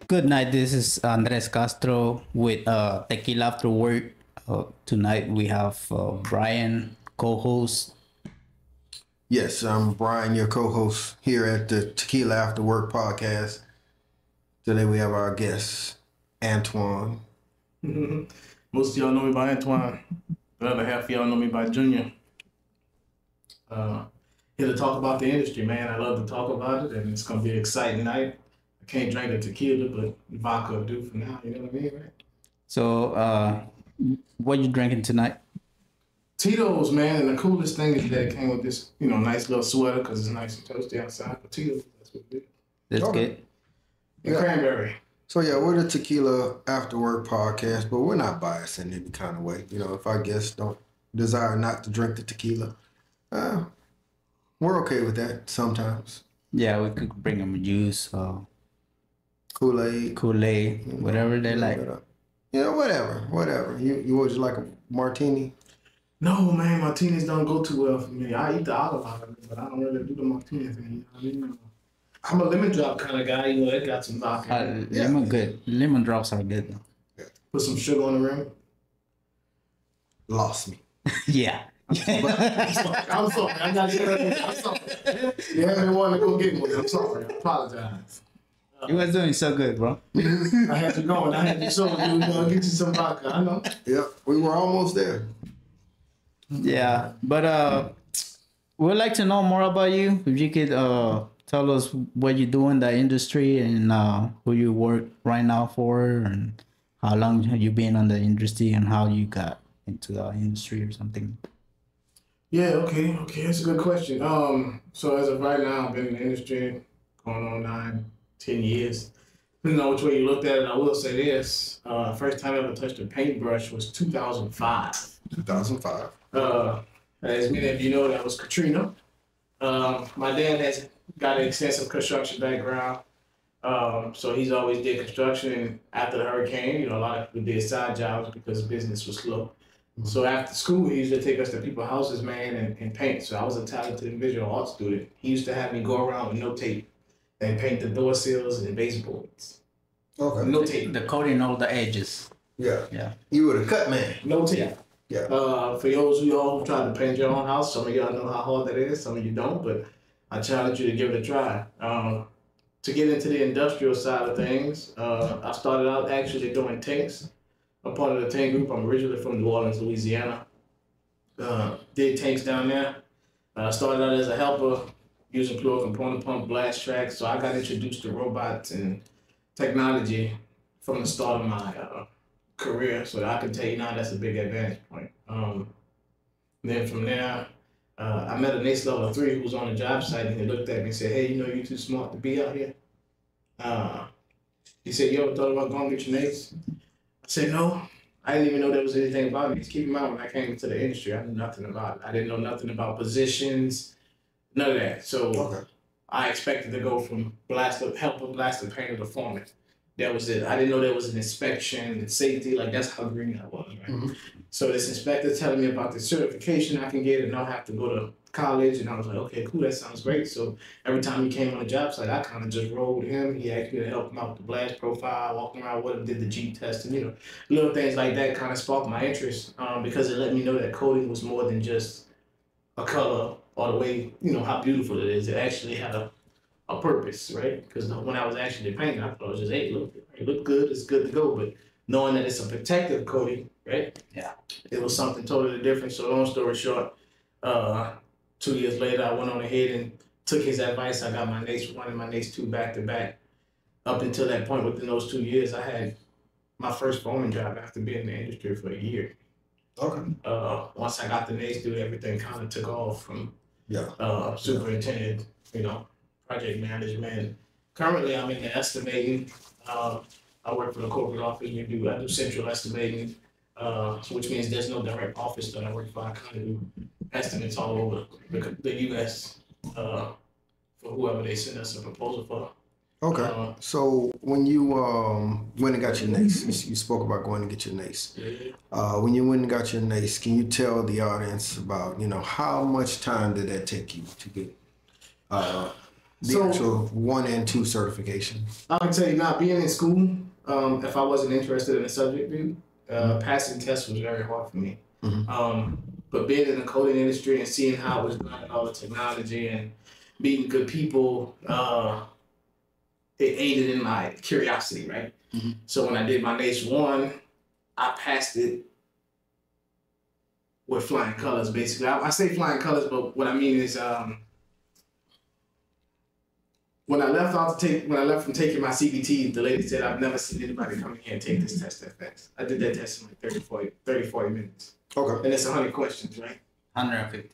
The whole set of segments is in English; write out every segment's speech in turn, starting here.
Good night. This is Andres Castro with Tequila After Work. Tonight we have Brian, co-host. Yes, I'm Brian, your co-host here at the Tequila After Work podcast. Today we have our guest, Antoine. Most of y'all know me by Antoine. The other half of y'all know me by Junior. Here to talk about the industry, man. I love to talk about it, and it's gonna be an exciting night. I can't drink the tequila, but vodka will do for now. You know what I mean, right? So, what you drinking tonight? Tito's, man, and the coolest thing is that it came with this, nice little sweater because it's nice and toasty outside. But Tito's, that's what it is. That's good. And cranberry. So yeah, we're the Tequila After Work podcast, but we're not biased in any kind of way. If our guests don't desire not to drink the tequila, we're okay with that sometimes. Yeah, we could bring them juice or Kool-Aid, whatever they like. Whatever. You would just like a martini? No, man, martinis don't go too well for me. I eat the olive out of it, but I don't really do the martini thing. I'm a lemon drop kind of guy. It got some vodka. Lemon good. Lemon drops are good though. Yeah. Put some sugar on the rim. Lost me. Yeah. I'm sorry. I'm not sure. I'm sorry. You haven't wanted to go get one. I'm sorry. I apologize. You was doing so good, bro. I had you going. I had you showing you. Get you some vodka. I know. Yeah, we were almost there. Yeah, but we'd like to know more about you. If you could tell us what you do in the industry and who you work right now for, and how long have you been on the industry and how you got into the industry or something. Yeah. Okay. That's a good question. So as of right now, I've been in the industry going on 9-10 years. Depending on which way you looked at it, I will say this. First time I ever touched a paintbrush was 2005. 2005. As many of you know, that was Katrina. My dad has got an extensive construction background. So he's always did construction. And after the hurricane, a lot of people did side jobs because business was slow. Mm-hmm. So after school, he used to take us to people's houses, man, and paint. So I was a talented visual arts student. He used to have me go around with no tape and paint the door sills and baseboards. Okay. No tape. The coating all the edges. Yeah. You were the cut man. No tape. Yeah. For those of y'all who try to paint your own house, some of y'all know how hard that is, some of you don't, but I challenge you to give it a try. To get into the industrial side of things, I started out actually doing tanks. I'm part of the tank group. I'm originally from New Orleans, Louisiana. Did tanks down there. Started out as a helper using fluid component pump blast tracks. So I got introduced to robots and technology from the start of my career. So I can tell you now that's a big advantage point. Then from there, I met a NACE level 3 who was on the job site, and he looked at me and said, "Hey, you're too smart to be out here." He said, "You ever thought about going to get your NACE?" I said, "No, I didn't even know there was anything about NACE." Keep in mind, when I came into the industry, I knew nothing about it. I didn't know nothing about positions, none of that. So I expected to go from helper, blaster, painter to foreman. That was it. I didn't know there was an inspection and safety. Like, that's how green I was, right? Mm-hmm. So this inspector telling me about the certification I can get and not have to go to college. And I was like, okay, cool, that sounds great. So every time he came on the job site, I kind of just rolled him. He asked me to help him out with the blast profile, walking around with him, did the G test, and, little things like that kind of sparked my interest because it let me know that coding was more than just a color or the way, how beautiful it is. It actually had a purpose, right? Because when I was actually painting, I thought it was just, hey, look good, it's good to go. But knowing that it's a protective coating, right? Yeah. It was something totally different. So long story short, 2 years later, I went on ahead and took his advice. I got my NACE 1 and my NACE 2 back to back. Up until that point, within those 2 years, I had my first foreman job after being in the industry for a year. Okay. Once I got the NACE 2, everything kind of took off from superintendent, project management. Currently, I'm in the estimating. I work for the corporate office. I do central estimating, which means there's no direct office that I work for. I kind of do estimates all over the U.S. For whoever they send us a proposal for. Okay. So when you went and got your NACE, you spoke about going to get your NACE. When you went and got your NACE, can you tell the audience about, how much time did that take you to get The actual 1 and 2 certification. I can tell you now, being in school, if I wasn't interested in the subject, dude, passing tests was very hard for me. But being in the coding industry and seeing how it was done, all the technology and meeting good people, it aided in my curiosity, right? So when I did my NACE 1, I passed it with flying colors, basically. I say flying colors, but what I mean is when I left from taking my CBT, the lady said, I've never seen anybody come in here and take this test that fast. I did that test in like 30, 40 minutes. Okay. And it's 100 questions, right? 150.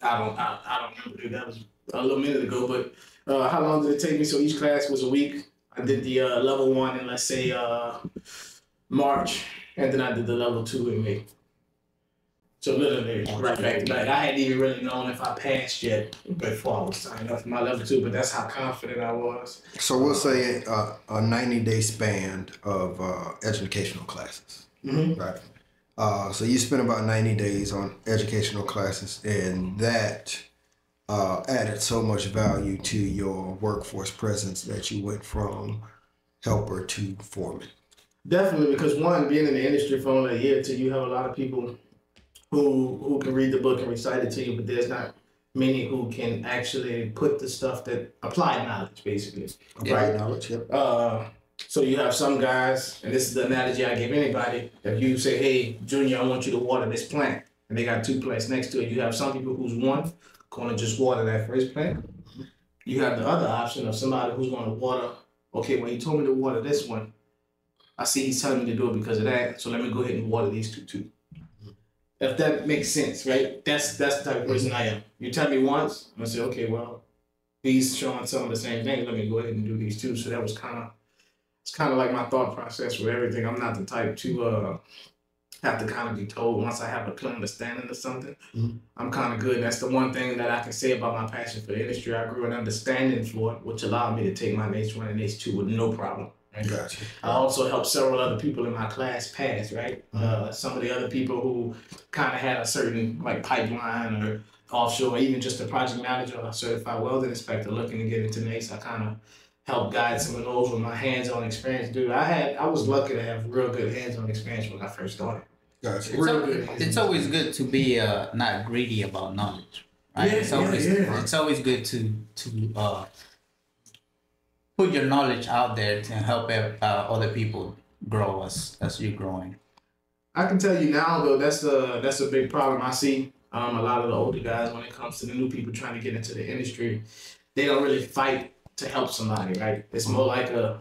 I don't remember, dude. That was a little minute ago, but how long did it take me? So each class was a week. I did the level 1 in, let's say, March, and then I did the level 2 in May. So literally right back to back. I hadn't even really known if I passed yet before I was signing up for my level 2, but that's how confident I was. So we'll say a 90-day span of educational classes, right? So you spent about 90 days on educational classes, and that added so much value to your workforce presence that you went from helper to foreman. Definitely, because one, being in the industry for only a year, till you have a lot of people who can read the book and recite it to you, but there's not many who can actually put the stuff that applied knowledge, basically. Applied knowledge, yep. So you have some guys, and this is the analogy I give anybody. If you say, hey, Junior, I want you to water this plant, and they got 2 plants next to it, you have some people who's one going to just water that first plant. You have the other option of somebody who's going to water, okay, well, he told me to water this one. I see he's telling me to do it because of that, so let me go ahead and water these 2 too. If that makes sense, right? That's the type of person I am. You tell me once, I'm gonna say, okay, well, he's showing some of the same things. Let me go ahead and do these too. So that was it's kind of like my thought process with everything. I'm not the type to have to kind of be told once I have a clear understanding of something. I'm kind of good. That's the one thing that I can say about my passion for the industry. I grew an understanding for it, which allowed me to take my NACE 1 and NACE 2 with no problem. Right? Gotcha. I also helped several other people in my class pass, right? Some of the other people who kind of had a certain like pipeline or offshore, even just a project manager or a certified welding inspector looking to get into NACE, I kind of helped guide some of those with my hands-on experience. Dude, I was lucky to have real good hands-on experience when I first started. Gotcha. It's always good to be not greedy about knowledge, right? It's always good to put your knowledge out there to help other people grow as you're growing. I can tell you now though, that's a big problem I see. A lot of the older guys, when it comes to the new people trying to get into the industry, they don't really fight to help somebody, right? It's more like I'm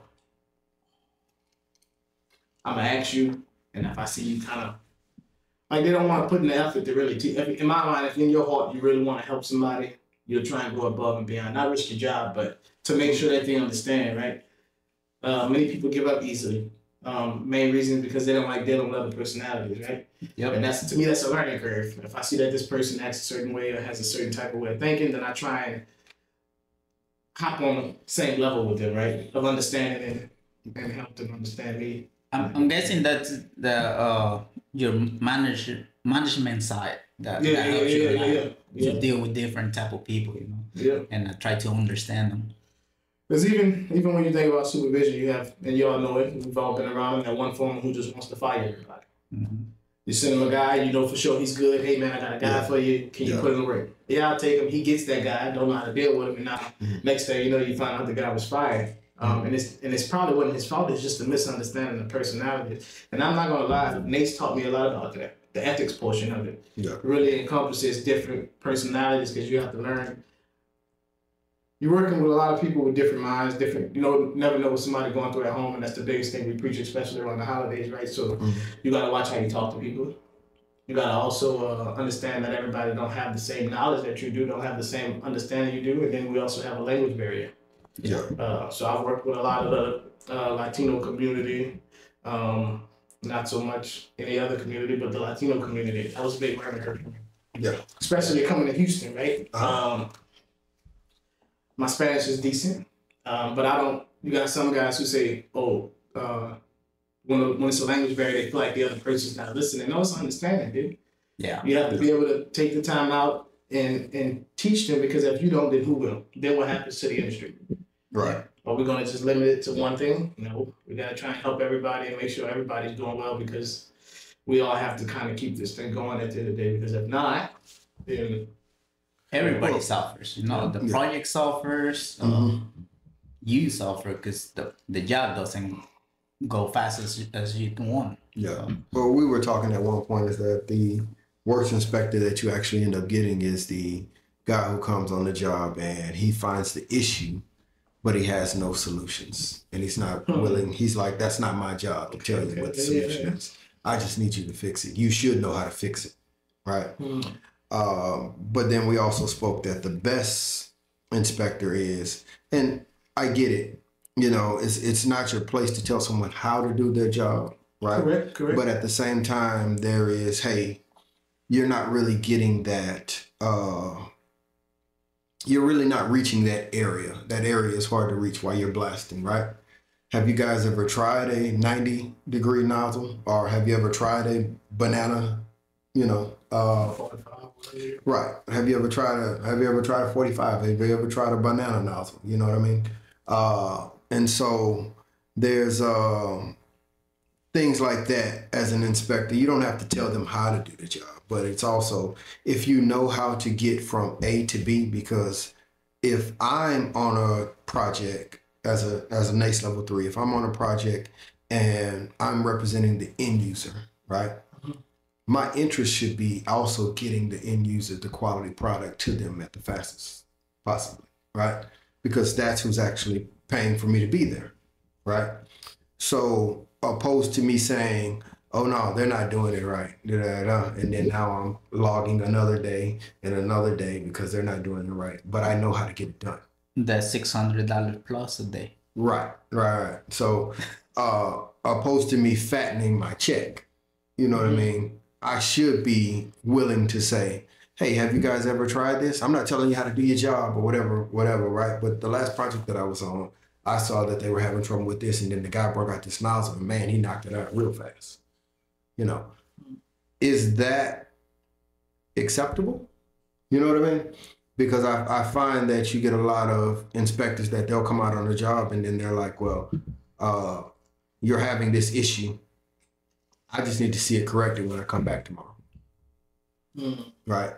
gonna ask you, and if I see you kind of like, they don't want to put in the effort to really teach. In my mind, if in your heart you really want to help somebody, you'll try and go above and beyond, not risk your job, but to make sure that they understand, right? Many people give up easily. Main reason is because they don't like dealing with other personalities, right? Yep. And to me, that's a learning curve. If I see that this person acts a certain way or has a certain type of way of thinking, then I try and hop on the same level with them, right? Of understanding and help them understand me. I'm guessing that your management side that helps you to deal with different type of people, and try to understand them. Because even when you think about supervision, you have, and you all know it, we've all been around that one foreman who just wants to fire everybody. You send him a guy, you know for sure he's good. Hey man, I got a guy for you. Can you put him away? Yeah, I'll take him. He gets that guy. I don't know how to deal with him. And now next thing you know, you find out the guy was fired. And it's probably wasn't his fault. It's just a misunderstanding of personality. And I'm not gonna lie, Nate's taught me a lot about that. The ethics portion of it really encompasses different personalities because you have to learn. You're working with a lot of people with different minds, different, never know what somebody going through at home, and that's the biggest thing we preach, especially around the holidays, right? So you gotta watch how you talk to people. You gotta also understand that everybody don't have the same knowledge that you do, don't have the same understanding you do, and then we also have a language barrier. So I've worked with a lot of the Latino community, not so much any other community, but the Latino community. That was a big learning curve. Especially coming to Houston, right? My Spanish is decent, but you got some guys who say, when it's a language barrier, they feel like the other person's not listening. No, it's understanding, dude. You have to be able to take the time out and teach them, because if you don't, then who will? Then what happens to the industry? Right. Are we gonna just limit it to one thing? No, we gotta try and help everybody and make sure everybody's doing well, because we all have to kind of keep this thing going at the end of the day. Because if not, then Everybody suffers. You know, the project suffers. You suffer because the job doesn't go fast as you want. Yeah. Well, we were talking at one point is that the worst inspector that you actually end up getting is the guy who comes on the job and he finds the issue, but he has no solutions, and he's not willing. He's like, that's not my job to tell you what the solution is. I just need you to fix it. You should know how to fix it, right? But then we also spoke that the best inspector is, and I get it, you know, it's not your place to tell someone how to do their job, right? Correct. But at the same time, there is, hey, you're not really getting that, you're really not reaching that area. That area is hard to reach while you're blasting, right? Have you guys ever tried a 90-degree nozzle, or have you ever tried a banana, you know, 45. right? Have you ever tried a 45? Have you ever tried a banana nozzle? You know what I mean? And so there's things like that. As an inspector, you don't have to tell them how to do the job, but it's also if you know how to get from A to B, because if I'm on a project as a NACE level 3, if I'm on a project and I'm representing the end user, right? My interest should be also getting the end user the quality product to them at the fastest possibly, right? Because that's who's actually paying for me to be there, right? So opposed to me saying, oh no, they're not doing it right, and then now I'm logging another day and another day because they're not doing it right, but I know how to get it done. That's $600 plus a day. Right. So opposed to me fattening my check, you know what I mean? I should be willing to say, hey, have you guys ever tried this? I'm not telling you how to do your job or whatever, right? But the last project that I was on, I saw that they were having trouble with this, and then the guy brought out this nozzle, and man, he knocked it out real fast. You know, is that acceptable? You know what I mean? Because I find that you get a lot of inspectors that they'll come out on the job and then they're like, well, you're having this issue. I just need to see it corrected when I come back tomorrow. Right.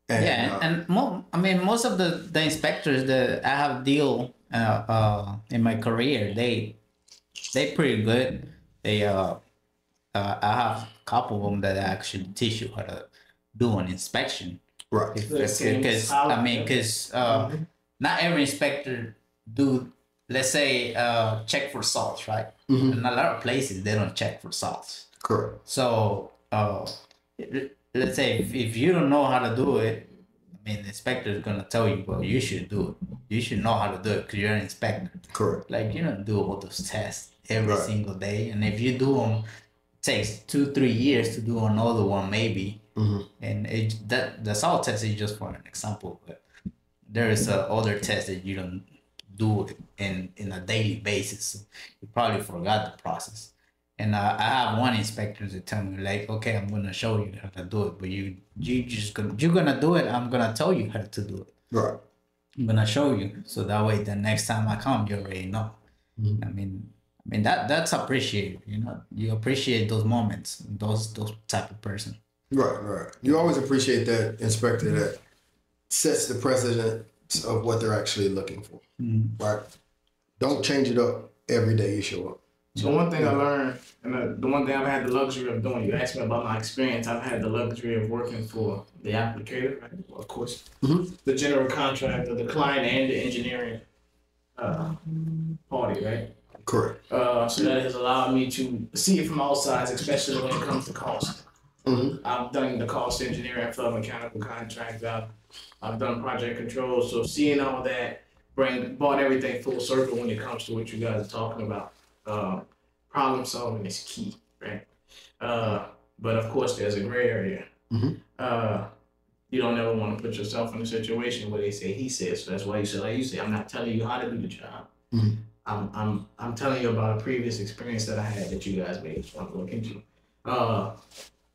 And, most of the inspectors that I have deal in my career, they pretty good. I have a couple of them that actually teach you how to do an inspection. Right. Because not every inspector do, let's say, check for salts, right? In a lot of places they don't check for salts. Correct. So let's say if you don't know how to do it, I mean, the inspector is gonna tell you, well, you should do it. You should know how to do it because you're an inspector. Correct. Like, you don't do all those tests every single day, and if you do them, it takes 2-3 years to do another one maybe. And the salt test is just for an example, but there is other test that you don't do in a daily basis. You probably forgot the process. And I have one inspector that tell me, like, okay, I'm gonna show you how to do it, but you're gonna do it. I'm gonna tell you how to do it. Right. I'm gonna show you, so that way the next time I come, you already know. I mean that's appreciated. You know, you appreciate those moments, those type of person. Right. You always appreciate that inspector that sets the precedent of what they're actually looking for. Right. Don't change it up every day you show up. So one thing I learned, and the one thing I've had the luxury of doing, you asked me about my experience, I've had the luxury of working for the applicator, right? Well, of course, the general contractor, the client, and the engineering party, right? Correct. So that has allowed me to see it from all sides, especially when it comes to cost. I've done the cost engineering for a mechanical contract. I've done project control. So seeing all that brought everything full circle when it comes to what you guys are talking about. Problem solving is key, right? But of course, there's a gray area. You don't ever want to put yourself in a situation where they say he says. So that's why you say, like you say, I'm not telling you how to do the job. I'm telling you about a previous experience that I had that you guys may want to look into.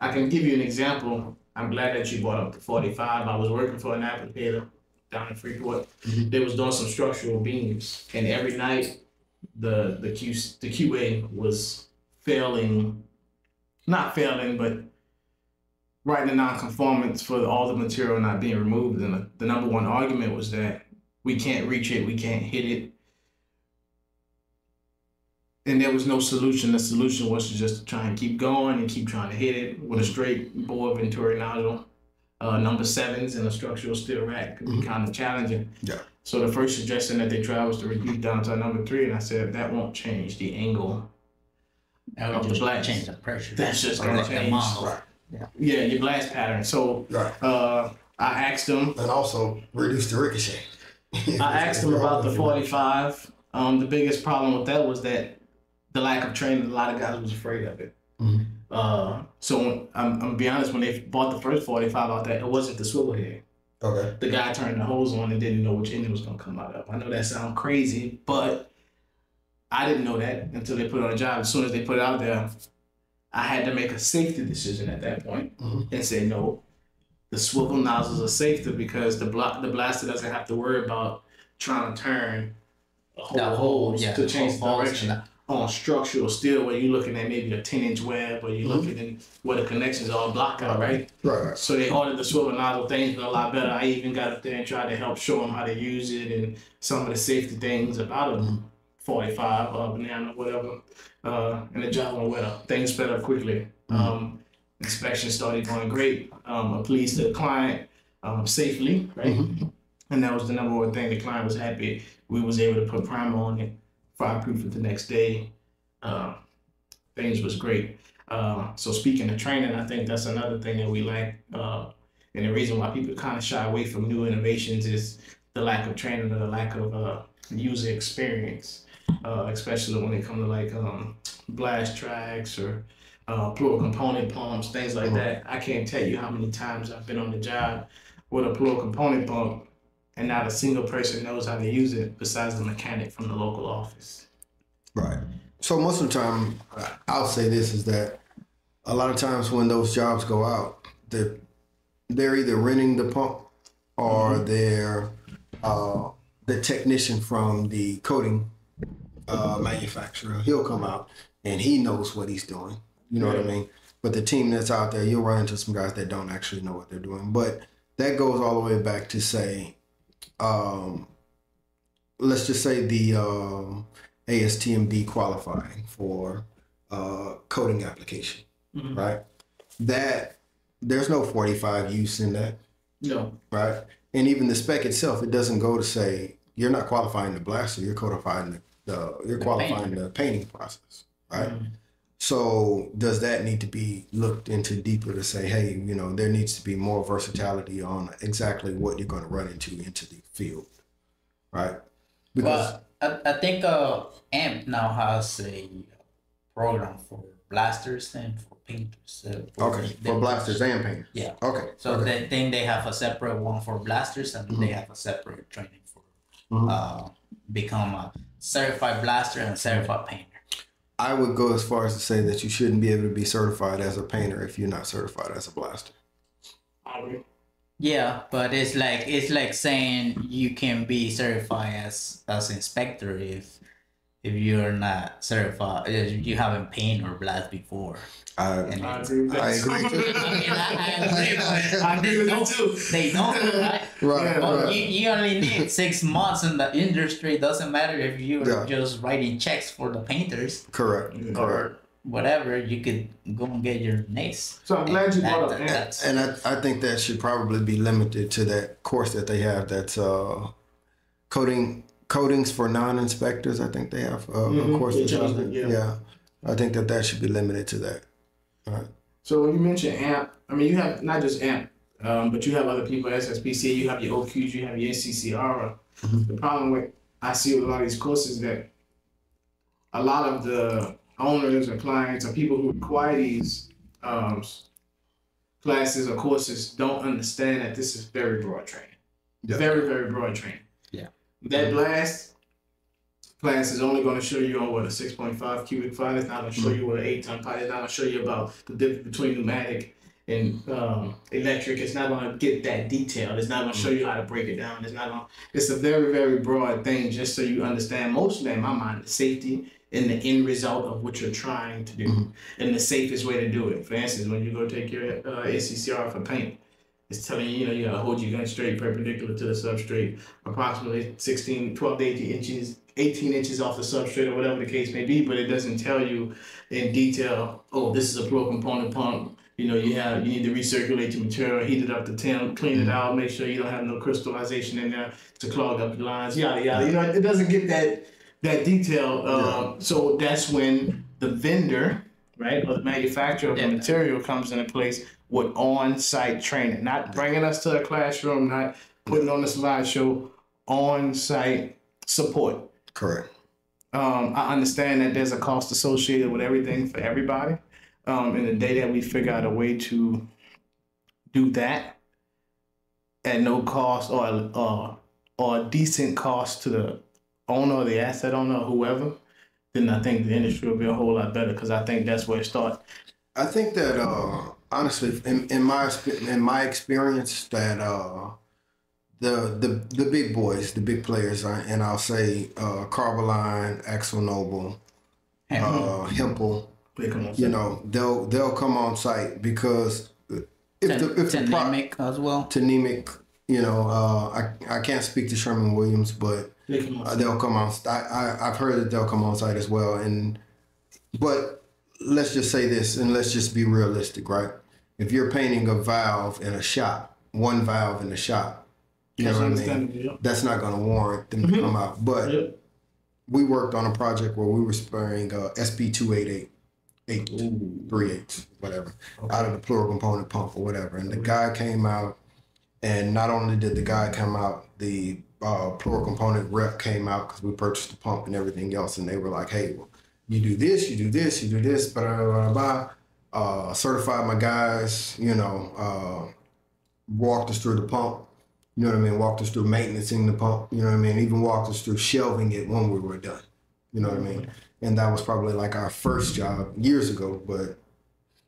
I can give you an example. I'm glad that you brought up the 45. I was working for an applicator down in Freeport. They was doing some structural beams, and every night the QA was failing, not failing, but writing a non-conformance for all the material not being removed. And the number one argument was that we can't reach it, we can't hit it. And there was no solution. The solution was to just try and keep going and keep trying to hit it with a straight bore Venturi nozzle. Number 7s in a structural steel rack could be kind of challenging. Yeah. So the first suggestion that they tried was to reduce down to a number 3, and I said that won't change the angle of the blast. Change the pressure. That's just gonna change. Right. Yeah, your blast pattern. So I asked them. And also reduce the ricochet. I asked them about the 45. The biggest problem with that was that the lack of training. A lot of guys was afraid of it. So I'm gonna be honest. When they bought the first 45 out there, it wasn't the swivel head. Okay. The guy turned the hose on and didn't know which end it was gonna come out of. I know that sounds crazy, but I didn't know that until they put it on a job. As soon as they put it out there, I had to make a safety decision at that point and say no. The swivel nozzles are safer because the blaster doesn't have to worry about trying to turn a whole hose to change the direction. On structural steel, where you're looking at maybe a 10-inch web, or you're looking at where the connections are blocked out, right? Right. So they ordered the swivel nozzle. Things got a lot better. I even got up there and tried to help show them how to use it and some of the safety things about a 45 banana, whatever. And the job went well. Things sped up quickly. Inspection started going great. Pleased the client safely, right? And that was the number one thing. The client was happy. We was able to put primer on it. Fireproof it the next day. Things was great. So speaking of training, I think that's another thing that we lack. And the reason why people kind of shy away from new innovations is the lack of training or the lack of user experience, especially when it comes to like blast tracks or plural component pumps, things like that. I can't tell you how many times I've been on the job with a plural component pump and not a single person knows how to use it besides the mechanic from the local office. Right. So most of the time, I'll say this is that a lot of times when those jobs go out, they're either renting the pump or they're the technician from the coating manufacturer. He'll come out and he knows what he's doing. You know what I mean? But the team that's out there, you'll run into some guys that don't actually know what they're doing. But that goes all the way back to say, let's just say the ASTMD qualifying for coding application, right? That there's no 45 use in that. No. Right? And even the spec itself, it doesn't go to say you're not qualifying the blaster, you're qualifying the painting process, right? So does that need to be looked into deeper to say, hey, you know, there needs to be more versatility on exactly what you're going to run into the field, right? Because I think AMP now has a program for blasters and for painters. For blasters and painters. Yeah. Okay. So then they have a separate one for blasters, and they have a separate training for become a certified blaster and certified painter. I would go as far as to say that you shouldn't be able to be certified as a painter if you're not certified as a blaster. I agree. Yeah, but it's like saying you can be certified as inspector if you're not certified, if you haven't painted or blast before. I agree with that. I agree with that too. They don't, right? Right. Well, right. You only need 6 months in the industry. It doesn't matter if you're just writing checks for the painters. Correct. Or whatever, you could go and get your NACE. So I'm glad you brought up that. And I think that should probably be limited to that course that they have that's coatings for non-inspectors. I think they have a course. Yeah. I think that should be limited to that. All right. So when you mention AMP, I mean, you have not just AMP, but you have other people, SSPC, you have your OQs, you have your NCCR. The problem with I see with a lot of these courses that a lot of the owners or clients or people who require these classes or courses don't understand that this is very broad training. Yeah. Very, very broad training. Yeah. That blast, class is only going to show you on what a 6.5 cubic foot. It's not going to show you what an 8-ton pipe. It's not going to show you about the difference between pneumatic and electric. It's not going to get that detailed. It's not going to show you how to break it down. It's not going. It's a very, very broad thing, just so you understand. Mostly, in my mind, the safety and the end result of what you're trying to do, and the safest way to do it. For instance, when you go take your SCCR for paint, it's telling you, you gotta hold your gun straight, perpendicular to the substrate, approximately 12 to 18 inches off the substrate, or whatever the case may be. But it doesn't tell you in detail, oh, this is a pro component pump. You need to recirculate your material, heat it up to temp, clean it out, make sure you don't have no crystallization in there to clog up the lines, yada yada. It doesn't get that detail. So that's when the vendor, right, or the manufacturer of the material comes into place with on-site training, not bringing us to a classroom, not putting on a slideshow, on-site support. Correct. I understand that there's a cost associated with everything for everybody. And the day that we figure out a way to do that at no cost or a decent cost to the owner or the asset owner or whoever, then I think the industry will be a whole lot better, because I think that's where it starts. I think that honestly, in my experience, that the big boys, the big players, and I'll say Carboline, Axel Noble, Hempel, they'll come on site, because if the Nemic as well. To Nemic, I can't speak to Sherman Williams, but they'll come on. I've heard that they'll come on site as well. But let's just say this, and let's just be realistic, right? If you're painting a valve in a shop, one valve in the shop, you know what I mean? Yeah. That's not going to warrant them to come out. But we worked on a project where we were spraying SP288, 838, whatever, out of the plural component pump or whatever. And the guy came out, and not only did the guy come out, the plural component rep came out, because we purchased the pump and everything else, and they were like, hey, well, you do this, you do this, you do this, blah, blah, blah, blah. Certified my guys, walked us through the pump, you know what I mean, walked us through maintaining the pump, you know what I mean, even walked us through shelving it when we were done, you know what I mean. And that was probably like our first job years ago, but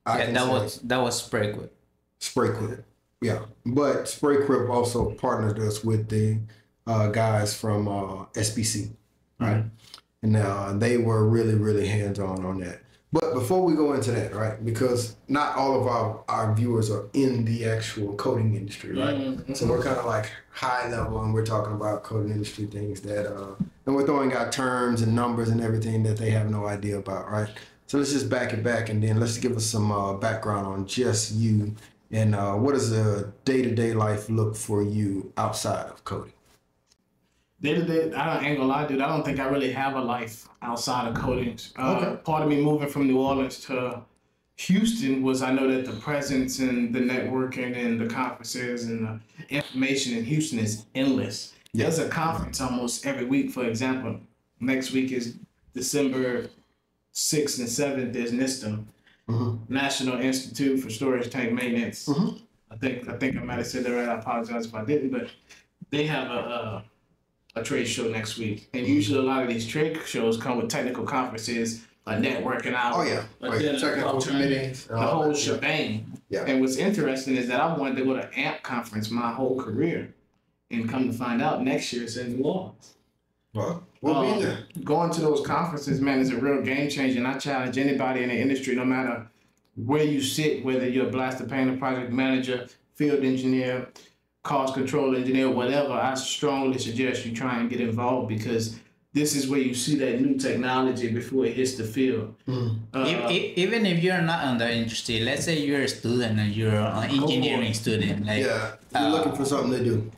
that was spray quit. Spray quit, yeah. But Spray Quip also partnered us with the guys from SBC, right? And they were really, really hands-on on that. But before we go into that, right, because not all of our viewers are in the actual coating industry, right? Mm-hmm. So we're kind of like high level, and we're talking about coating industry things that, and we're throwing out terms and numbers and everything that they have no idea about, right? So let's just back it back, and then let's give us some background on just you, and what does a day-to-day life look for you outside of coating? Day-to-day, I ain't gonna lie, dude, I don't think I really have a life outside of coating. Part of me moving from New Orleans to Houston was, I know that the presence and the networking and the conferences and the information in Houston is endless. Yeah. There's a conference almost every week. For example, next week is December 6th and 7th, there's NISTM, National Institute for Storage Tank Maintenance. I think I might have said that right. I apologize if I didn't, but they have a trade show next week. And usually a lot of these trade shows come with technical conferences, a networking out, technical meetings, the whole shebang. Yeah. And what's interesting is that I wanted to go to AMP conference my whole career, and come to find out next year it's in New Orleans. Well, we'll be there. Going to those conferences, man, is a real game changer. And I challenge anybody in the industry, no matter where you sit, whether you're a blaster painter, project manager, field engineer, cost control engineer, whatever, I strongly suggest you try and get involved, because this is where you see that new technology before it hits the field. Even if you're not in the industry, let's say you're a student and you're an engineering student, like you're looking for something to do.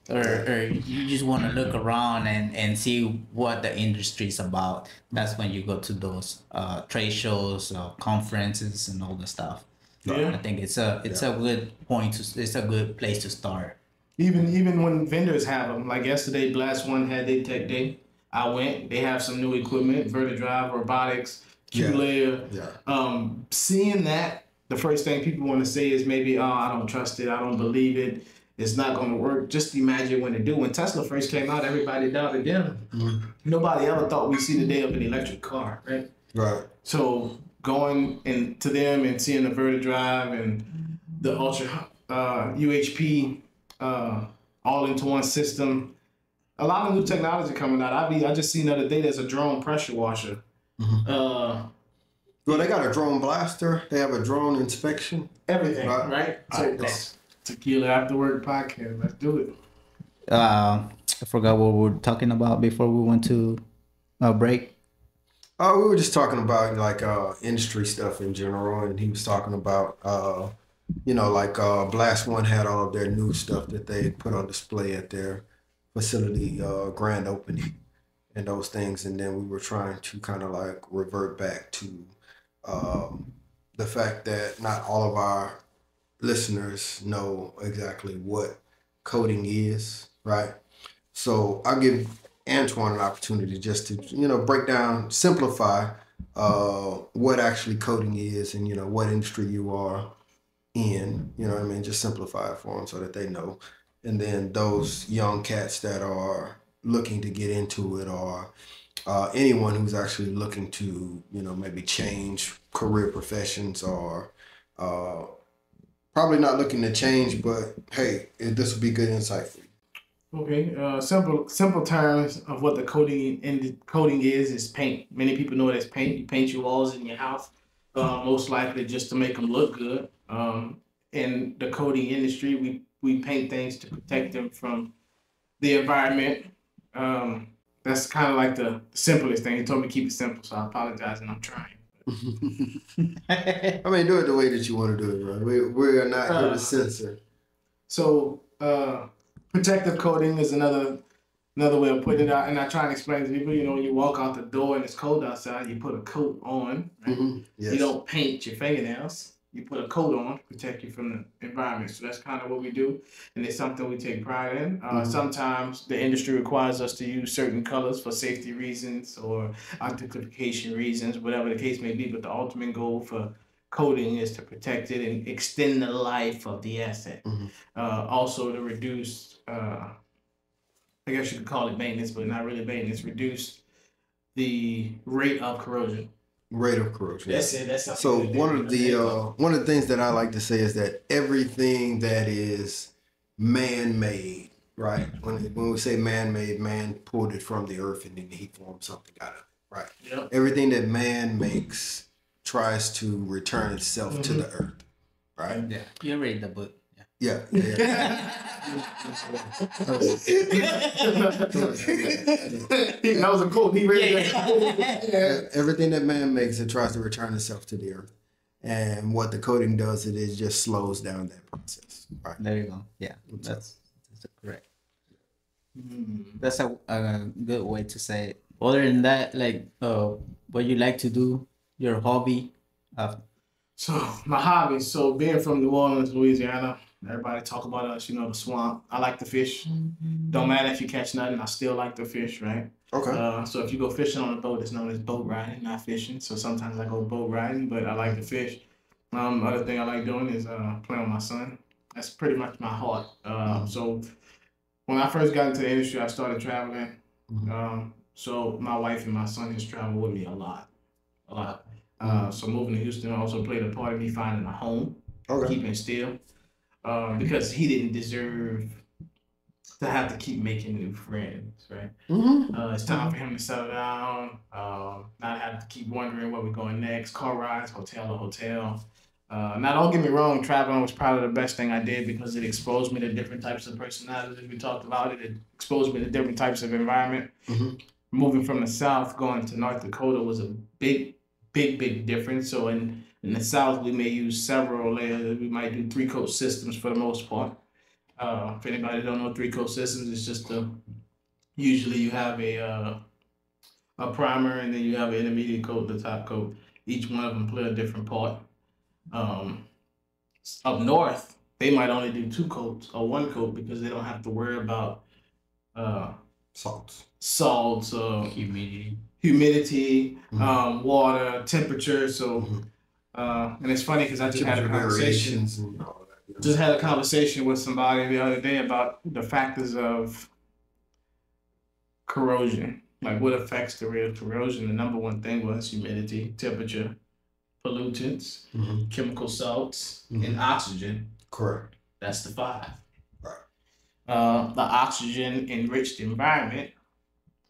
Or you just want to look around and see what the industry is about. That's when you go to those trade shows, conferences, and all the stuff. I think it's a good point. It's a good place to start. Even when vendors have them, like yesterday, Blast One had their tech day. I went. They have some new equipment, VertiDrive, robotics, Q-Layer. Seeing that, the first thing people want to say is maybe, oh, I don't trust it, I don't believe it. it's not going to work. Just imagine when it do. When Tesla first came out, everybody doubted them. Nobody ever thought we'd see the day of an electric car, right? Right. So going into them and seeing the Verta Drive and the Ultra UHP all-into-one system, a lot of new technology coming out. I just seen the other day there's a drone pressure washer. Well, they got a drone blaster. They have a drone inspection. Everything, right? So that's Tequila After Work podcast. Let's do it. I forgot what we were talking about before we went to a break. Oh, we were just talking about like industry stuff in general, and he was talking about like Blast One had all of their new stuff that they put on display at their facility grand opening and those things, and then we were trying to kind of like revert back to the fact that not all of our listeners know exactly what coding is, right? So I'll give Antoine an opportunity just to, break down, simplify what actually coding is and, what industry you are in, just simplify it for them so that they know. And then those young cats that are looking to get into it, or anyone who's actually looking to, maybe change career professions, or probably not looking to change, but hey, this would be good insight for you. Okay, simple terms of what the coding is paint. Many people know it as paint. You paint your walls in your house, most likely just to make them look good. In the coding industry, we paint things to protect them from the environment. That's kind of like the simplest thing. He told me to keep it simple, so I apologize, and I'm trying. I mean, do it the way that you want to do it, bro. We are not here to censor. So, protective coating is another way of putting it out, and I try and explain to people. When you walk out the door and it's cold outside, you put a coat on. Right? Yes. You don't paint your fingernails. You put a coat on to protect you from the environment. So that's kind of what we do, and it's something we take pride in. Sometimes the industry requires us to use certain colors for safety reasons or identification reasons, whatever the case may be. But the ultimate goal for coating is to protect it and extend the life of the asset. Also to reduce, I guess you could call it maintenance, but not really maintenance, reduce the rate of corrosion. Rate of corrosion. That's it. That's so one of the things that I like to say is that everything that is man-made, right? When we say man-made, man pulled it from the earth and then he formed something out of it, right? Yep. Everything that man makes tries to return itself to the earth, right? Yeah, you read the book. Yeah. That was a quote. He read that. Everything that man makes, it tries to return itself to the earth. And what the coding does, it just slows down that process. Right. There you go. Yeah, that's correct. That's a good way to say it. Other than that, like what you like to do, your hobby. So my hobby. So being from New Orleans, Louisiana. Everybody talk about us, the swamp. I like to fish. Don't matter if you catch nothing, I still like to fish, right? Okay. So if you go fishing on a boat, it's known as boat riding, not fishing. So sometimes I go boat riding, but I like to fish. Other thing I like doing is playing with my son. That's pretty much my heart. So when I first got into the industry, I started traveling. So my wife and my son has traveled with me a lot. So moving to Houston also played a part of me finding a home, keeping still. Because he didn't deserve to have to keep making new friends, right? It's time for him to settle down, not have to keep wondering where we're going next, car rides, hotel to hotel. Now, don't get me wrong, traveling was probably the best thing I did because it exposed me to different types of personalities. We talked about it. It exposed me to different types of environment. Moving from the South, going to North Dakota was a big difference. So in the South, we may use several layers. We might do 3-coat systems for the most part. If anybody don't know 3-coat systems, it's just usually you have a primer and then you have an intermediate coat, the top coat. Each one of them play a different part. Up north, they might only do 2 coats or 1 coat because they don't have to worry about salts, humidity, water, temperature. So. And it's funny because I just had a conversation. Just had a conversation with somebody the other day about the factors of corrosion. Like what affects the rate of corrosion. The number one thing was humidity, temperature, pollutants, chemical salts, and oxygen. Correct. That's the five. Right. The oxygen enriched environment,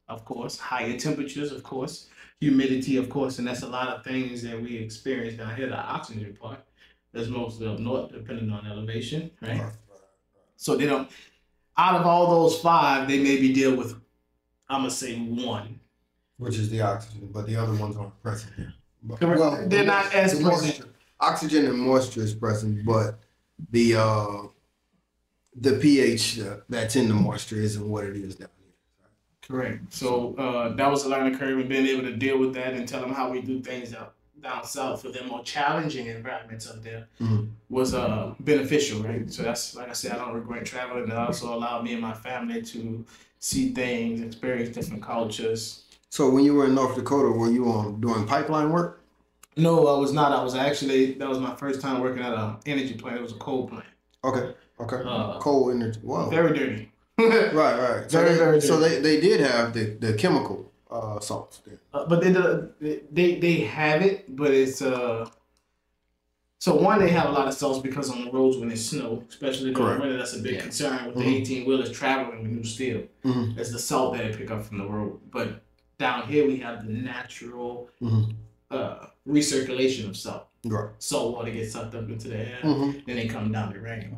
of course, higher temperatures, of course, humidity, of course, and that's a lot of things that we experience down here. The oxygen part, that's mostly up north, depending on elevation, right? So they don't. Out of all those five, they maybe deal with, I'm gonna say one, which is the oxygen, but the other ones aren't present here. Well, they're not as present. Oxygen and moisture is present, but the pH that's in the moisture isn't what it is down here. Correct. So that was a learning curve, and being able to deal with that and tell them how we do things down south for their more challenging environments up there was beneficial, right? So that's, like I said, I don't regret traveling. It also allowed me and my family to see things, experience different cultures. So when you were in North Dakota, were you doing pipeline work? No, I was not. I was actually, that was my first time working at an energy plant. It was a coal plant. Okay. Coal energy. Wow. Very dirty. Right. So very so they did have the chemical salts there. But they have it, but it's so one, they have a lot of salts because on the roads when it snow, especially during winter, that's a big concern with the 18-wheelers traveling with new steel. It's the salt that they pick up from the road. But down here we have the natural recirculation of salt. Right. Salt water gets sucked up into the air, then they come down the rain.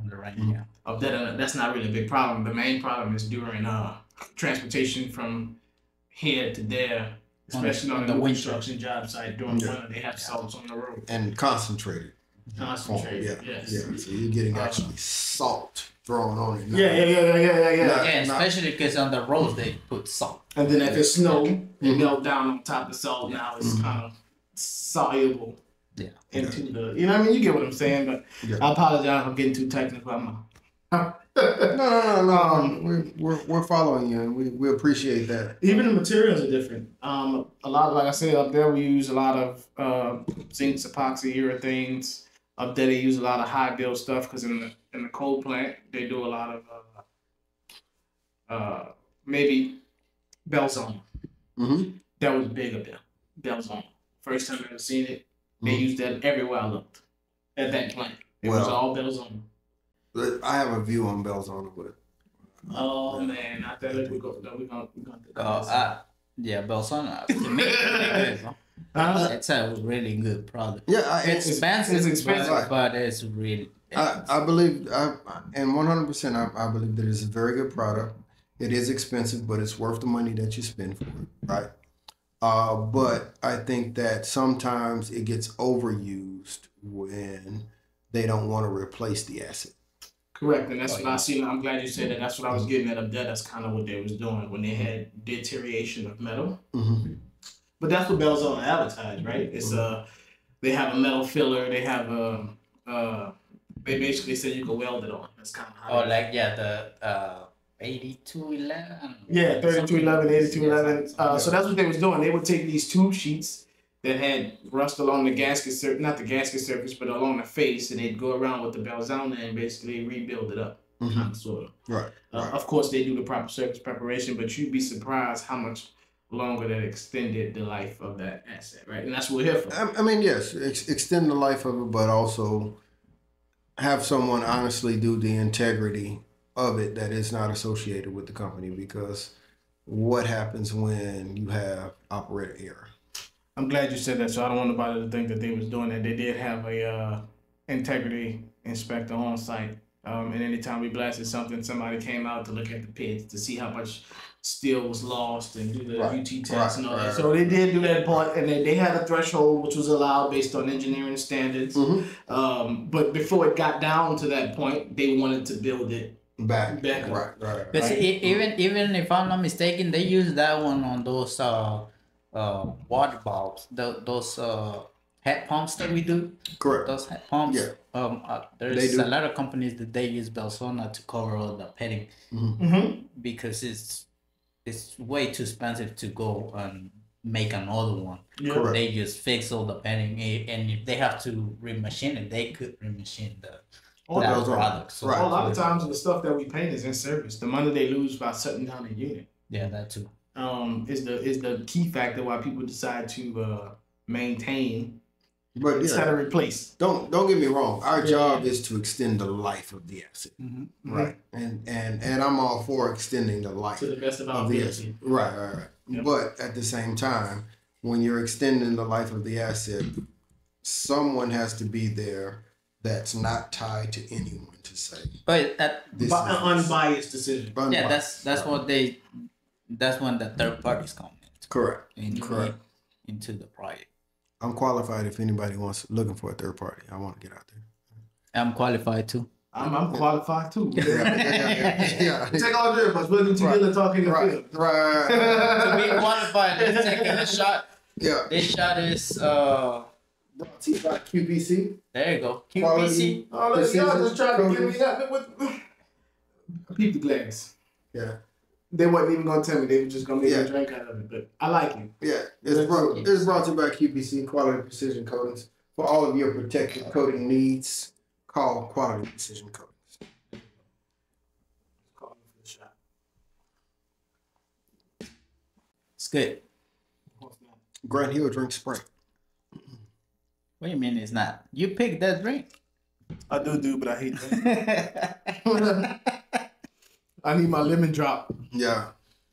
That's not really a big problem. The main problem is during transportation from here to there, especially on the construction job site during winter. They have salts on the road and concentrated. Yes. Yeah. So you're getting actually salt thrown on it. Yeah, especially because on the roads they put salt. And then if it's snow, they melt down on top of salt. Now it's kind of soluble. Into the, you know what I mean? You get what I'm saying, but I apologize for getting too technical. No. We're following you, and we appreciate that. Even the materials are different. A lot, like I said, up there we use a lot of zincs, epoxy, urethanes. Up there they use a lot of high build stuff because in the coal plant they do a lot of maybe Belzone. That was big up there. Belzone. First time I ever seen it. They used that everywhere I looked at that plant. It was all Belzone. I have a view on Belzone, but man, not that we're gonna Belzone to me it's really good. It's a really good product. Yeah, it's expensive, but it's really. I believe, and 100%, I believe that it's a very good product. It is expensive, but it's worth the money that you spend for it, right? But I think that sometimes it gets overused when they don't want to replace the asset. Correct, and that's what I see. I'm glad you said that. That's what I was getting at up there. That's kind of what they was doing when they had deterioration of metal. But that's what Belzone advertised, right? It's they have a metal filler. They have they basically said you can weld it on. That's kind of how. The 8211. Yeah, 3211, 8211. So that's what they was doing. They would take these tube sheets that had rust along the gasket not the gasket surface, but along the face, and they'd go around with the Belzone and basically rebuild it up, kind of, sort of. Right. Of course, they do the proper surface preparation, but you'd be surprised how much longer that extended the life of that asset, right? And that's what we're here for. I mean, yes, extend the life of it, but also have someone honestly do the integrity of it that is not associated with the company, because what happens when you have operator error? I'm glad you said that, so I don't want nobody to think that they was doing that. They did have a integrity inspector on site, and anytime we blasted something, somebody came out to look at the pits to see how much steel was lost and do the UT test and all that. So they did do that part, and they had a threshold which was allowed based on engineering standards. But before it got down to that point, they wanted to build it back up. Right. Because even if I'm not mistaken, they use that one on those water bulbs, those head pumps that we do. Correct. Those head pumps. Yeah. There's a lot of companies that they use Belzone to cover all the petting because it's way too expensive to go and make another one. Correct. They just fix all the petting, and if they have to remachine it, they could remachine that goes on. product. So Right. A lot of times the stuff that we paint is in service. The money they lose by shutting down a unit. yeah, that too. Is the key factor why people decide to maintain But instead of replace. Don't get me wrong. Our job is to extend the life of the asset, right? And I'm all for extending the life To the best of our the ability. asset. Right. Yep. But at the same time, when you're extending the life of the asset, someone has to be there that's not tied to anyone to say. But This But is an unbiased decision. yeah, that's what they. That's when the third parties come correct. correct into the project. I'm qualified if anybody looking for a third party. I want to get out there. I'm qualified too. I'm qualified too. Yeah. Take all three of us. We'll be together talking in the field. Right. To be qualified, let's take a shot. Yeah. This shot is Brought to you by QPC. there you go. Quality. QPC. Oh, look, y'all just trying to give me that. Peep the glass. Yeah. They wasn't even gonna tell me. They were just gonna make Yeah. me drink out of it. But I like it. Yeah. It's brought to you by QPC, Quality Precision Coatings. For all of your protective coating needs, call Quality Precision Coatings. Call me for the shot. It's good. Grant Hill drink Sprite. What do you mean it's not? You picked that drink. I do, but I hate that. I need my lemon drop. Yeah.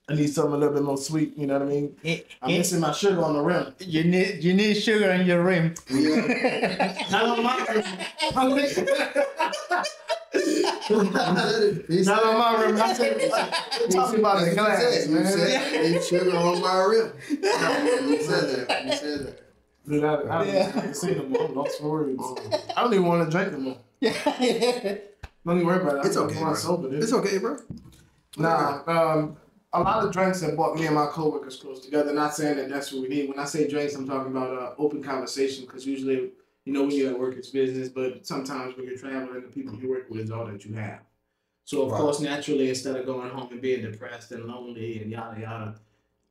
I need something a little bit more sweet. You know what I mean? I'm missing my sugar on the rim. You need sugar on your rim. Yeah. Not on my rim. Not on my rim. I said, talking about the glass, You man. said need sugar on my rim. You said that. Dude, I don't say no more. I'm lost for words. I don't even want to drink no more. Don't even worry about it. It's okay, bro. Sober, It's okay, bro. Nah, a lot of drinks that brought me and my coworkers close together. Not saying that that's what we need. When I say drinks, I'm talking about open conversation. Because usually, when you're at work, it's business. But sometimes when you're traveling, the people you work with is all that you have. So of course, naturally, instead of going home and being depressed and lonely and yada yada,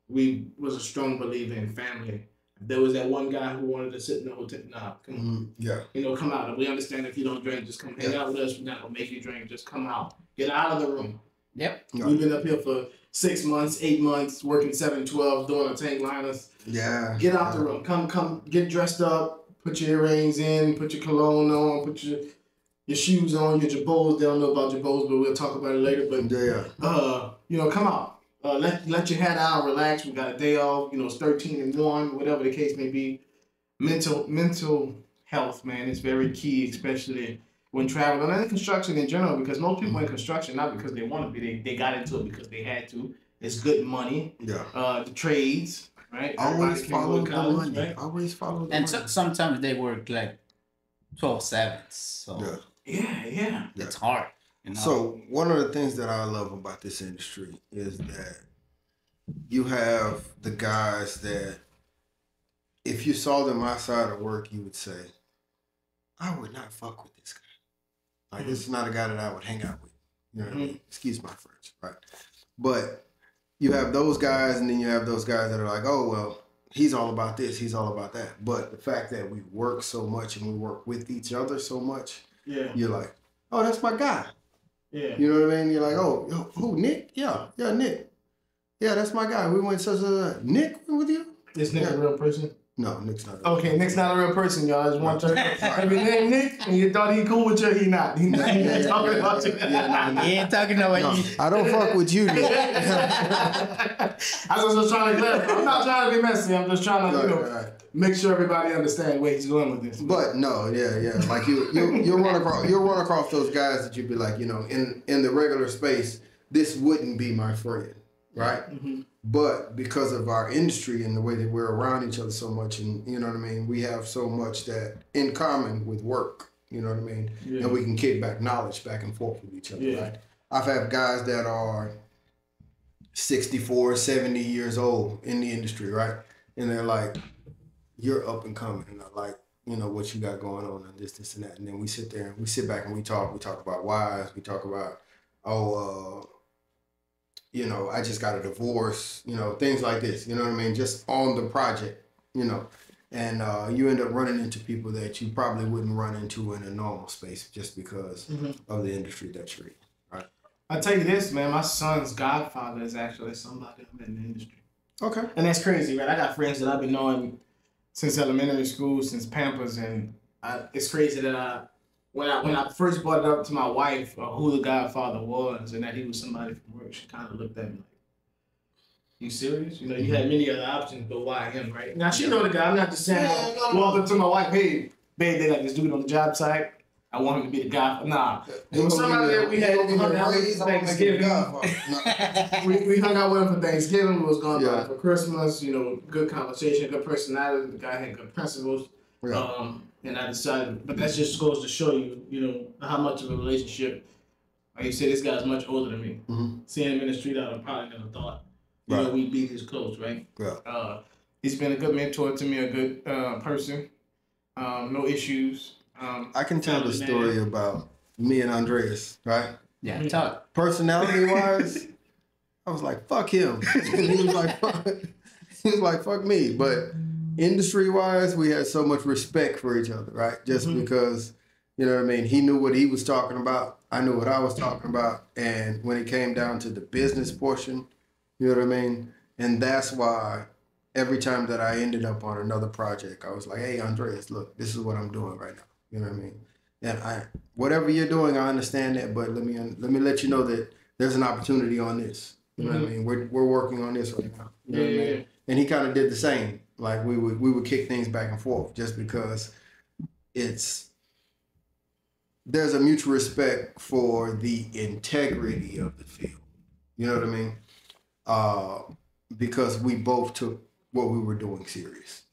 we was a strong believer in family. There was that one guy who wanted to sit in the hotel. Nah, come on. Yeah. Come out. We understand if you don't drink, just come hang out with us. We're not gonna make you drink. Just come out. Get out of the room. Yep. We've been up here for 6 months, 8 months, working 7-12, doing our tank liners. Yeah. Get out the room. Come, get dressed up. Put your earrings in. Put your cologne on. Put your shoes on. Your jabots. They don't know about jabots, but we'll talk about it later. But come out. Let your head out, relax. We got a day off. It's 13-1, whatever the case may be. Mental health, man, is very key, especially when traveling and in construction in general. Because most people in construction, not because they want to be, they got into it because they had to. It's good money. Yeah. The trades, right? Always follow the money. Right? Always follow the And money. sometimes they work like 12/7. So Yeah. it's hard. So one of the things that I love about this industry is that you have the guys that if you saw them outside of work, you would say, I would not fuck with this guy. Like, this is not a guy that I would hang out with. You know what I mean? Excuse my French, right? But you have those guys, and then you have those guys that are like, oh, well, he's all about this, he's all about that. But the fact that we work so much and we work with each other so much, you're like, oh, that's my guy. Yeah. You know what I mean? You're like, oh, who, Nick? Yeah, Nick. Yeah, that's my guy. We went Nick went with you? Is Nick a real person? No, Nick's not. Okay, Nick's not a real person, y'all. I just want to if your name Nick and you thought he cool with you, he not. He not talking about you. He ain't talking about you. I don't fuck with you, Nick. I was just trying to clarify. I'm not trying to be messy. I'm just trying to, make sure everybody understands where he's going with this. But no, yeah. Like you'll run across those guys that you'd be like, in the regular space, this wouldn't be my friend, right? Mm-hmm. But because of our industry and the way that we're around each other so much, and you know what I mean, we have so much that in common with work, you know what I mean, and we can kick back knowledge back and forth with each other, right? I've had guys that are 64, 70 years old in the industry, right? And they're like, you're up and coming, and I like, what you got going on and this and that. And then we sit there and we sit back and we talk about whys, we talk about, I just got a divorce, things like this, you know what I mean? Just on the project, And you end up running into people that you probably wouldn't run into in a normal space just because of the industry that you're in. Right. I'll tell you this, man. My son's godfather is actually somebody I'm in the industry. Okay. And that's crazy, right? I got friends that I've been knowing since elementary school, since Pampers, and it's crazy that when I first brought it up to my wife who the godfather was and that he was somebody from work, she kind of looked at me like, "You serious? You know, you had many other options, but why him, right?" Now she know the guy. I'm not just saying. Walk up to my wife, "Hey, babe, they got this dude on the job site. I want him to be the guy." Nah, it was somebody that we hung out with for Thanksgiving. We hung out with him for Thanksgiving. We was going by for Christmas. You know, good conversation, good personality. The guy had good principles. Yeah. And I decided, but that just goes to show you, you know, how much of a relationship. Like you said, this guy's much older than me. Seeing him in the street, I would probably never thought, you know, we'd be this close, right? Yeah. He's been a good mentor to me, a good person. No issues. I can tell the story about me and Andreas, right? Yeah, talk. Personality-wise, I was like, fuck him. And he was like, fuck me. But industry-wise, we had so much respect for each other, right? Just because, you know what I mean? He knew what he was talking about. I knew what I was talking about. And when it came down to the business portion, you know what I mean? And that's why every time that I ended up on another project, I was like, "Hey, Andreas, look, this is what I'm doing right now." You know what I mean? And whatever you're doing, I understand that, but let me let you know that there's an opportunity on this. You know what I mean? We're working on this right now. You know what I mean? And he kind of did the same. Like we would kick things back and forth just because there's a mutual respect for the integrity of the field. You know what I mean? Because we both took what we were doing serious.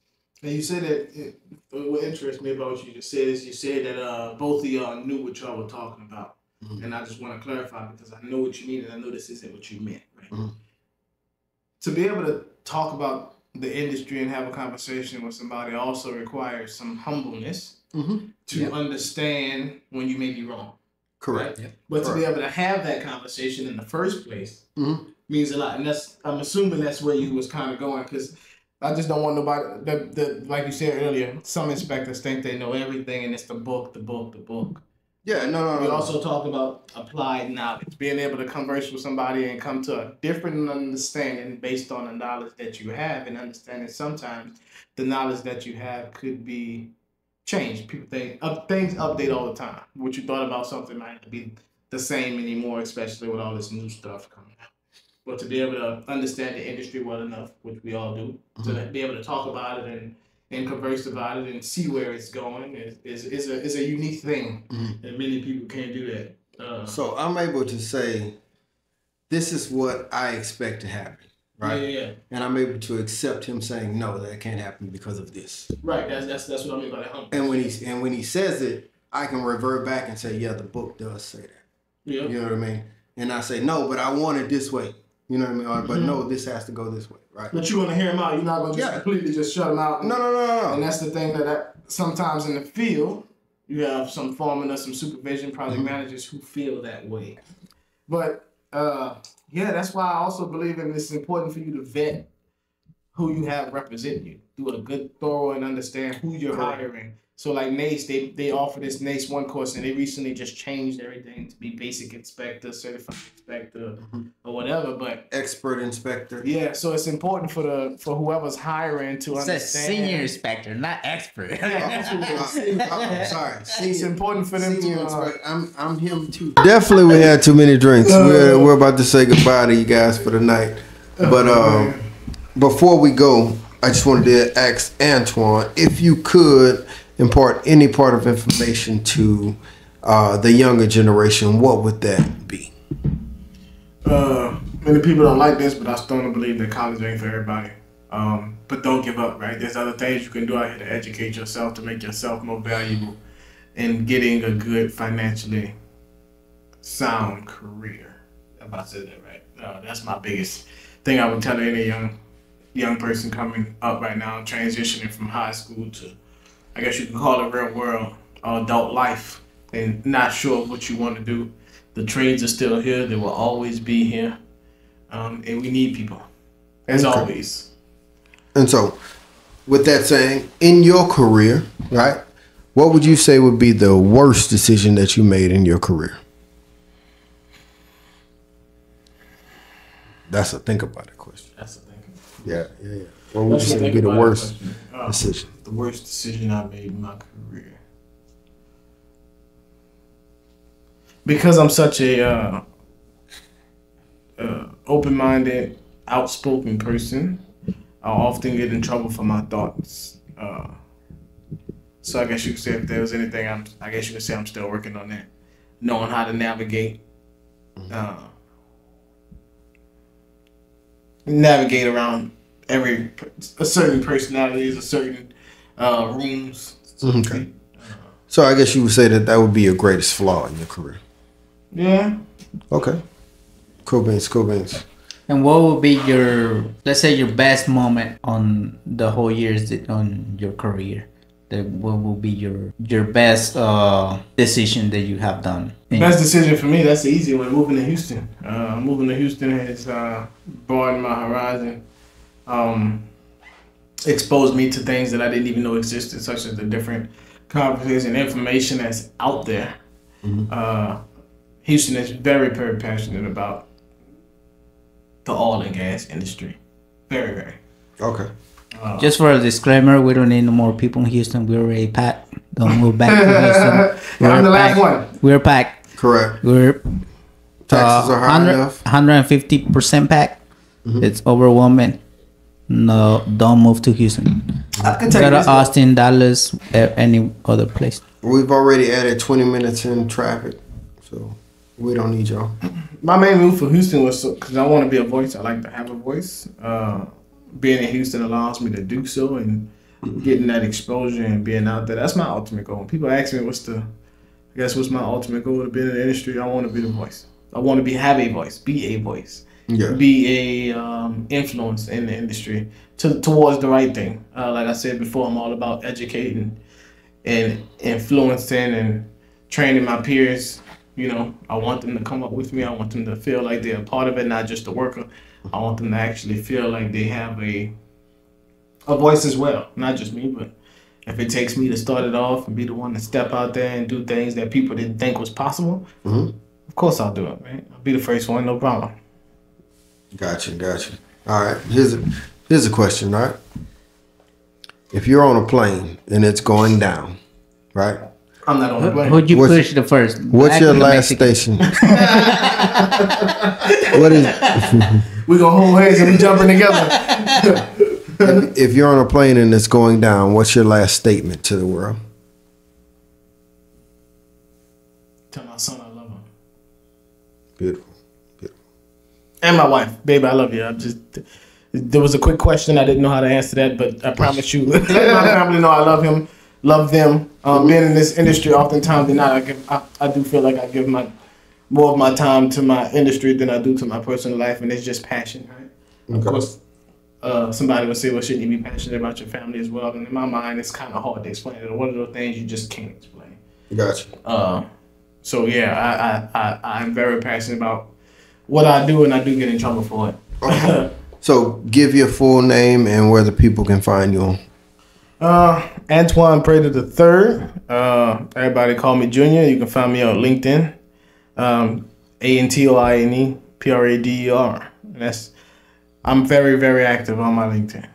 And you said that what interests me about what you just said is you said that both of y'all knew what y'all were talking about. And I just want to clarify because I know what you mean and I know this isn't what you meant. Right? To be able to talk about the industry and have a conversation with somebody also requires some humbleness to understand when you may be wrong. Correct. Right? Yep. But to be able to have that conversation in the first place means a lot. And I'm assuming that's where you was kind of going because I just don't want nobody, like you said earlier, some inspectors think they know everything and it's the book. Yeah, no. We also talk about applied knowledge, being able to converse with somebody and come to a different understanding based on the knowledge that you have and understanding sometimes the knowledge that you have could be changed. People think things update all the time. What you thought about something might not be the same anymore, especially with all this new stuff coming out. But to be able to understand the industry well enough, which we all do, to be able to talk about it and converse about it and see where it's going is a unique thing. And many people can't do that. So I'm able to say, this is what I expect to happen, right? Yeah. And I'm able to accept him saying, no, that can't happen because of this. Right. That's what I mean by that humble. And when he says it, I can revert back and say, yeah, the book does say that. Yeah. You know what I mean? And I say, no, but I want it this way. You know what I mean? Or, but no, this has to go this way, right? But you want to hear him out. You're not going to just completely just shut him out. No. And that's the thing that sometimes in the field, you have some foremen or some supervision project managers who feel that way. But, that's why I also believe it's important for you to vet who you have represent you. Do a good, thorough, and understand who you're hiring. So like NACE, they offer this NACE 1 course and they recently just changed everything to be basic inspector, certified inspector, or whatever. But expert inspector. Yeah, so it's important for whoever's hiring to understand. It's a senior inspector, not expert. Sorry. It's important for them to. I'm him too. Definitely, we had too many drinks. We're about to say goodbye to you guys for the night. But before we go, I just wanted to ask Antoine if you could impart any part of information to the younger generation, what would that be? Many people don't like this, but I still don't believe that college ain't for everybody. But don't give up, right? There's other things you can do out here to educate yourself, to make yourself more valuable in getting a good financially sound career. If I said that right. That's my biggest thing I would tell any young person coming up right now, transitioning from high school to, I guess you can call it real world, adult life, and not sure what you want to do. The trades are still here. They will always be here. And we need people, as always. And so, with that saying, in your career, right? What would you say would be the worst decision that you made in your career? That's a think about it question. That's the thing. Yeah. What would you say would be the worst decision? The worst decision I made in my career. Because I'm such a open-minded, outspoken person, I often get in trouble for my thoughts. So I guess you could say if there was anything, I guess you could say I'm still working on that, knowing how to navigate around a certain personalities, a certain rooms. Okay. So I guess you would say that would be your greatest flaw in your career. Yeah. Okay. Cool beans. And what would be let's say your best moment on the whole years on your career? What will be your best decision that you have done? Best decision for me, that's the easy one, moving to Houston. Moving to Houston has broadened my horizon, exposed me to things that I didn't even know existed, such as the different conferences and information that's out there. Mm-hmm. Houston is very, very passionate about the oil and gas industry. Very, very. Okay. Just for a disclaimer, we don't need no more people in Houston. We're already packed. Don't move back to Houston. I'm the last one. We're packed. Correct. We're taxes are high enough. 150% packed. Mm-hmm. It's overwhelming. No, don't move to Houston. I can tell Go you to Austin, Dallas, any other place. We've already added 20 minutes in traffic, so we don't need y'all. My main move for Houston was because I want to be a voice. I like to have a voice. Being in Houston allows me to do so, and getting that exposure and being out there. That's my ultimate goal. When people ask me what's my ultimate goal to be in the industry, I want to be the voice. I want to have a voice, be a voice, be a influence in the industry towards the right thing. Like I said before, I'm all about educating and influencing and training my peers. You know, I want them to come up with me. I want them to feel like they're a part of it, not just a worker. I want them to actually feel like they have a voice as well. Not just me, but if it takes me to start it off and be the one to step out there and do things that people didn't think was possible, of course I'll do it, right? I'll be the first one, no problem. Gotcha. All right, here's a question, right? If you're on a plane and it's going down, right? I'm not on the plane. Who'd you push the first? What's your last station? What is? We're gonna hold hands and we jumping together. If you're on a plane and it's going down, what's your last statement to the world? Tell my son I love him. Beautiful. And my wife, baby, I love you. There was a quick question. I didn't know how to answer that, but I promise you, let my family know I love him, love them. Being in this industry, oftentimes than not, I do feel like I give more of my time to my industry than I do to my personal life, and it's just passion, right? Okay. Of course, somebody would say, well, shouldn't you be passionate about your family as well? And in my mind, it's kind of hard to explain. It's one of those things you just can't explain. Gotcha. So yeah, I'm very passionate about what I do, and I do get in trouble for it. Okay. So give your full name and where the people can find you. Antoine Prater III. Everybody call me Junior. You can find me on LinkedIn. Antoine Prader. I'm very, very active on my LinkedIn.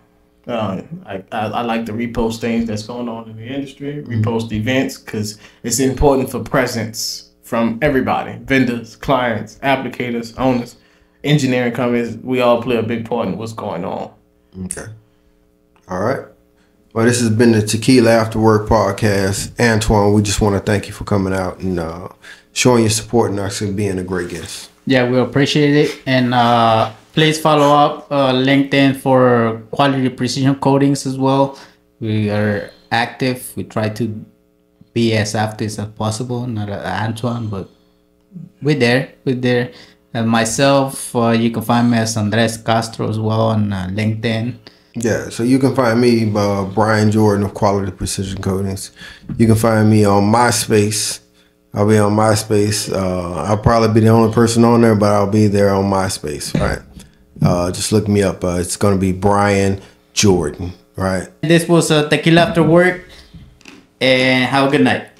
I like to repost things that's going on in the industry, repost events, because it's important for presence from everybody, vendors, clients, applicators, owners, engineering companies. We all play a big part in what's going on. Okay. All right. Well, this has been the Tequila After Work podcast. Antoine, we just want to thank you for coming out and showing your support and actually being a great guest. Yeah, we appreciate it. And please follow up LinkedIn for quality precision coatings as well. We are active. We try to be as active as possible. Not Antoine, but we're there. And myself, you can find me as Andres Castro as well on LinkedIn. Yeah, so you can find me, Brian Jordan of Quality Precision Coatings. You can find me on MySpace. I'll be on MySpace. I'll probably be the only person on there, but I'll be there on MySpace, right? Just look me up. It's going to be Brian Jordan, Right. This was Tequila After Work, and have a good night.